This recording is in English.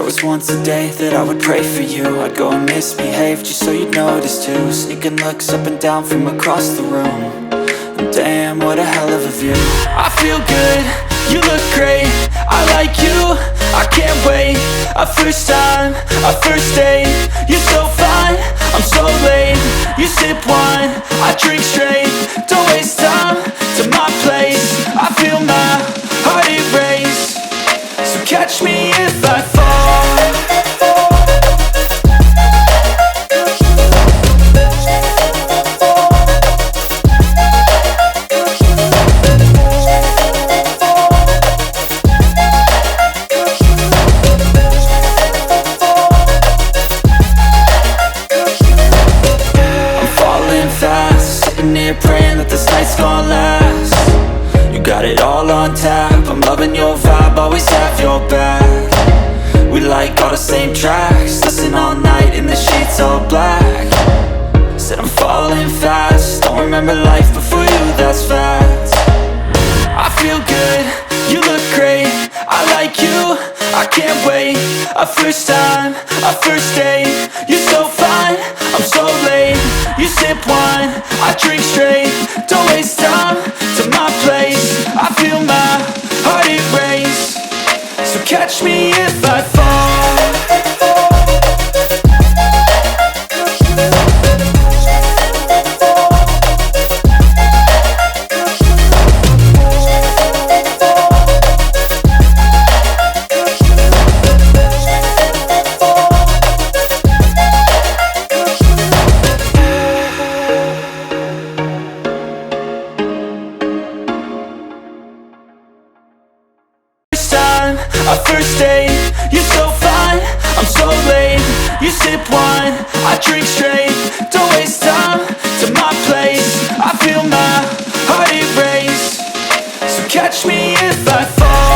was once a day that I would pray for you. I'd go and misbehave just so you'd notice too. Sneaking looks up and down from across the room. And damn, what a hell of a view. I feel good, you look great, I like you, I can't wait. A first time, a first date, you're so fine, I'm so late. You sip wine, I drink straight. Don't waste time to my place. I feel my heart erase. So catch me if I fall. Praying that this night's gonna last. You got it all on tap, I'm loving your vibe, always have your back. We like all the same tracks, listen all night in the sheets all black. Said I'm falling fast, don't remember life before you, that's fact. I feel good, you look great, I like you, I can't wait. A first time, a first date, you're so fine, I'm so late. You sip wine, I drink straight. Don't waste time to my place. I feel my heart erase. So catch me if I fall. A first date, you're so fine, I'm so late. You sip wine, I drink straight. Don't waste time to my place. I feel my heart erase. So catch me if I fall.